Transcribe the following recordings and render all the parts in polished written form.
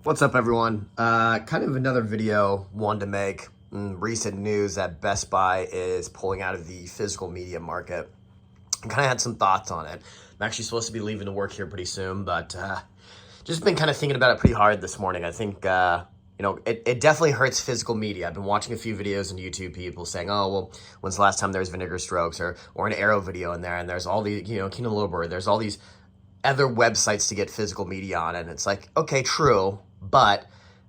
What's up, everyone? Kind of another video wanted to make. Recent news that Best Buy is pulling out of the physical media market. I kind of had some thoughts on it. I'm actually supposed to be leaving to work here pretty soon, but just been kind of thinking about it pretty hard this morning. I think, it definitely hurts physical media. I've been watching a few videos on YouTube, people saying, oh, well, when's the last time there was Vinegar Strokes or an Arrow video in there, and there's all the, Keenan Little Bird, there's all these other websites to get physical media on, and it's like, okay, true, but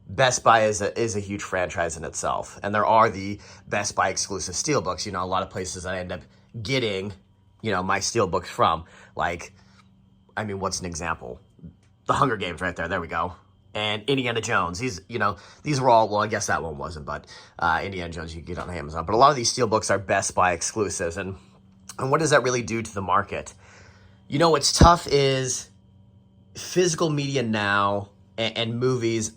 Best Buy is a huge franchise in itself, and there are the Best Buy exclusive steelbooks. A lot of places that I end up getting, my steelbooks from. Like, what's an example? The Hunger Games right there. There we go. And Indiana Jones. These were all, well, I guess that one wasn't, but Indiana Jones you can get on Amazon. But a lot of these steelbooks are Best Buy exclusives, and what does that really do to the market? What's tough is physical media now and movies.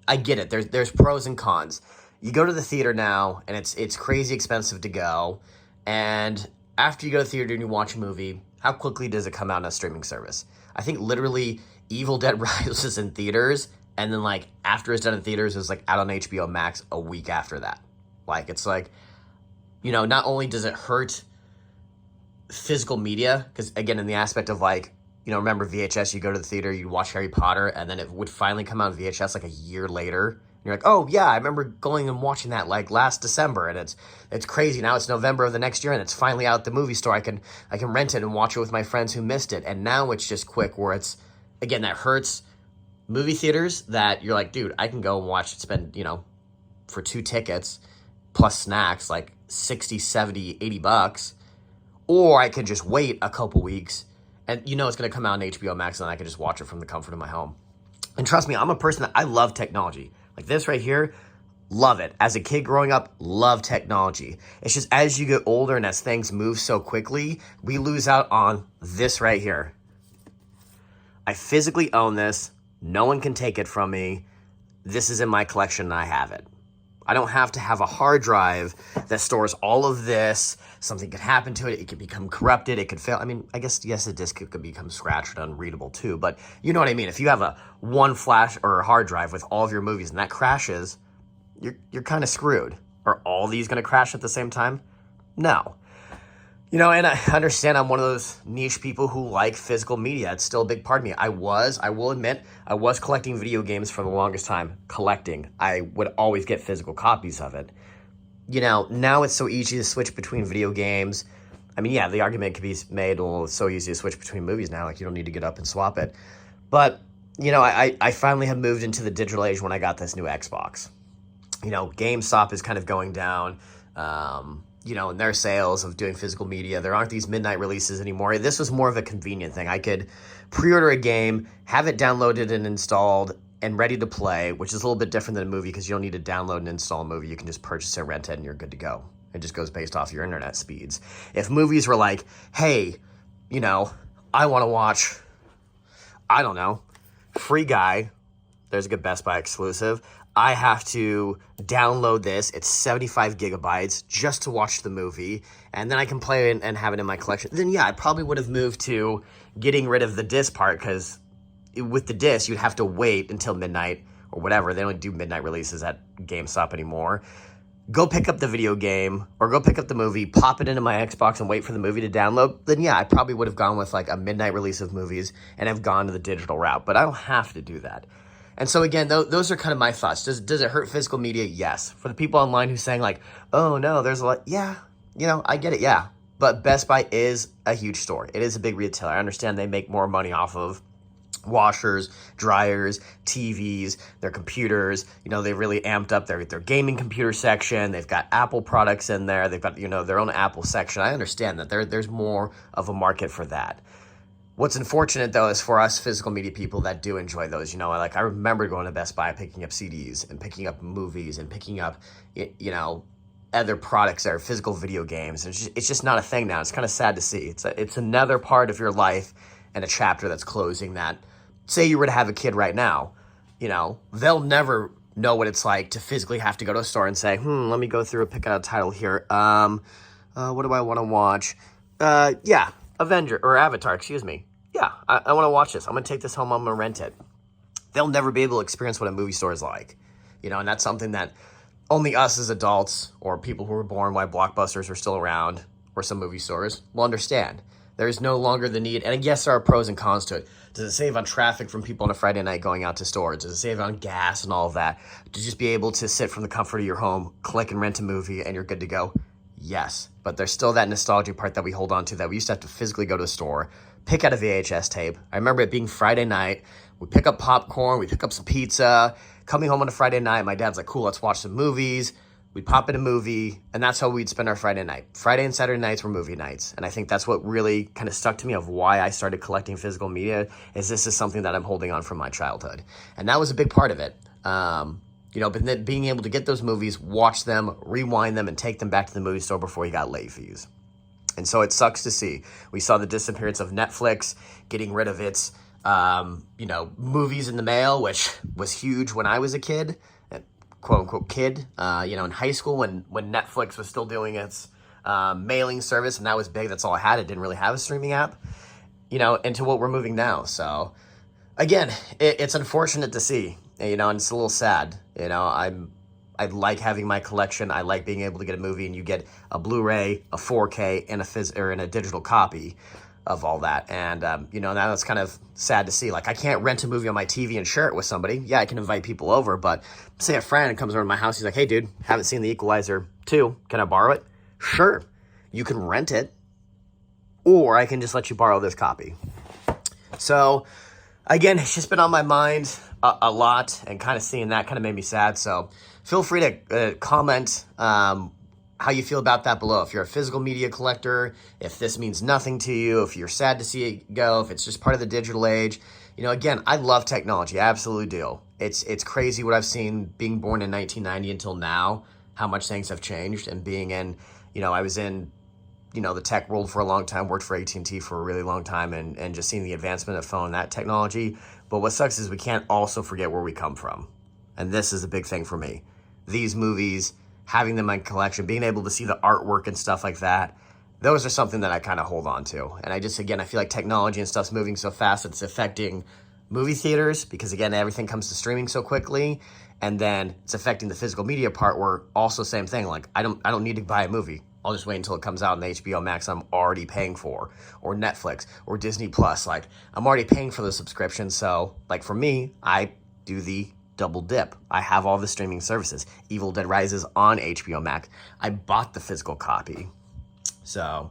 I get it. There's pros and cons. You go to the theater now, and it's crazy expensive to go. And after you go to the theater and you watch a movie, how quickly does it come out on a streaming service? I think literally Evil Dead Rises in theaters, and then after it's done in theaters, it's out on HBO Max a week after that. Not only does it hurt physical media, because again, in the aspect of remember VHS, you go to the theater, you watch Harry Potter, and then it would finally come out on VHS a year later. And you're like, oh yeah, I remember going and watching that last December, and it's crazy. Now it's November of the next year, and it's finally out at the movie store. I can rent it and watch it with my friends who missed it. And now it's just quick, where it's, again, that hurts movie theaters, that you're like, dude, I can go and watch it, spend, for 2 tickets plus snacks, 60, 70, 80 bucks. Or I could just wait a couple weeks and it's going to come out on HBO Max, and I can just watch it from the comfort of my home. And trust me, I'm a person that I love technology. Like this right here, love it. As a kid growing up, love technology. It's just as you get older and as things move so quickly, we lose out on this right here. I physically own this. No one can take it from me. This is in my collection and I have it. I don't have to have a hard drive that stores all of this. Something could happen to it. It could become corrupted. It could fail. I guess, yes, a disk could become scratched and unreadable too. But you know what I mean? If you have one flash or a hard drive with all of your movies and that crashes, you're kind of screwed. Are all these going to crash at the same time? No. And I understand I'm one of those niche people who like physical media. It's still a big part of me. I will admit, I was collecting video games for the longest time. I would always get physical copies of it. Now it's so easy to switch between video games. Yeah, the argument could be made, well, it's so easy to switch between movies now. You don't need to get up and swap it. But, I finally have moved into the digital age when I got this new Xbox. GameStop is kind of going down. In their sales of doing physical media. There aren't these midnight releases anymore. This was more of a convenient thing. I could pre-order a game, have it downloaded and installed and ready to play, which is a little bit different than a movie because you don't need to download and install a movie. You can just purchase it, rent it, and you're good to go. It just goes based off your internet speeds. If movies were like, hey, I want to watch, I don't know, Free Guy, there's a good Best Buy exclusive. I have to download this. It's 75 gigabytes just to watch the movie, and then I can play it and have it in my collection. Then, yeah, I probably would have moved to getting rid of the disc part, because with the disc, you'd have to wait until midnight or whatever. They don't do midnight releases at GameStop anymore. Go pick up the video game or go pick up the movie, pop it into my Xbox and wait for the movie to download. Then, yeah, I probably would have gone with a midnight release of movies and have gone to the digital route, but I don't have to do that. And so again, those are kind of my thoughts. Does it hurt physical media? Yes. For the people online who's saying oh no, there's a lot. Yeah, I get it. Yeah. But Best Buy is a huge store. It is a big retailer. I understand they make more money off of washers, dryers, TVs, their computers. They really amped up their gaming computer section. They've got Apple products in there. They've got, their own Apple section. I understand that there's more of a market for that. What's unfortunate, though, is for us physical media people that do enjoy those. I remember going to Best Buy, picking up CDs and picking up movies and picking up, other products that are physical video games. It's just not a thing now. It's kind of sad to see. It's another part of your life and a chapter that's closing that, say you were to have a kid right now, they'll never know what it's like to physically have to go to a store and say, let me go through and pick out a title here. What do I want to watch? Avenger or Avatar, excuse me. Yeah, I want to watch this. I'm going to take this home. I'm going to rent it. they'll never be able to experience what a movie store is like. And that's something that only us as adults or people who were born while Blockbusters were still around or some movie stores will understand. There is no longer the need, and yes, there are pros and cons to it. Does it save on traffic from people on a Friday night going out to stores? Does it save on gas and all of that? To just be able to sit from the comfort of your home, click and rent a movie, and you're good to go? Yes, but there's still that nostalgia part that we hold on to, that we used to have to physically go to a store, pick out a VHS tape. I remember it being Friday night. We pick up popcorn, we pick up some pizza. Coming home on a Friday night, my dad's like, cool, let's watch some movies. We'd pop in a movie, and that's how we'd spend our Friday night. Friday and Saturday nights were movie nights, and I think that's what really kind of stuck to me of why I started collecting physical media, is this is something that I'm holding on from my childhood. And that was a big part of it. But then being able to get those movies, watch them, rewind them, and take them back to the movie store before you got late fees. And so it sucks to see. We saw the disappearance of Netflix, getting rid of its, movies in the mail, which was huge when I was a kid, quote unquote kid, in high school when Netflix was still doing its mailing service, and that was big. That's all I had. It didn't really have a streaming app, into what we're moving now. So again, it's unfortunate to see, and it's a little sad. I like having my collection. I like being able to get a movie and you get a Blu-ray, a 4K, and a digital copy of all that. And, now it's kind of sad to see. Like, I can't rent a movie on my TV and share it with somebody. Yeah, I can invite people over, but say a friend comes over to my house. He's like, hey, dude, haven't seen The Equalizer 2. Can I borrow it? Sure. You can rent it, or I can just let you borrow this copy. So, again, it's just been on my mind a lot, and kind of seeing that kind of made me sad. So feel free to comment how you feel about that below. If you're a physical media collector, if this means nothing to you, if you're sad to see it go, if it's just part of the digital age. Again, I love technology. I absolutely do. It's crazy what I've seen being born in 1990 until now, how much things have changed. And being in, I was in, the tech world for a long time, worked for AT&T for a really long time, and just seeing the advancement of phone and that technology. But what sucks is we can't also forget where we come from. And this is a big thing for me. These movies, having them in my collection, being able to see the artwork and stuff like that, those are something that I kind of hold on to. And I feel like technology and stuff's moving so fast, it's affecting movie theaters, because again, everything comes to streaming so quickly. And then it's affecting the physical media part, where also same thing. Like, I don't need to buy a movie. I'll just wait until it comes out on the HBO Max I'm already paying for, or Netflix, or Disney Plus. Like, I'm already paying for the subscription. So, like, for me, I do the double dip. I have all the streaming services. Evil Dead Rises on HBO Max. I bought the physical copy. So,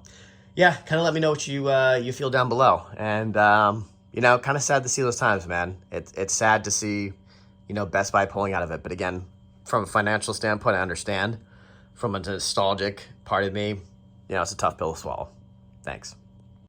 yeah, kind of let me know what you feel down below. And, kind of sad to see those times, man. It's sad to see, Best Buy pulling out of it. But again, from a financial standpoint, I understand. From a nostalgic part of me, it's a tough pill to swallow. Thanks.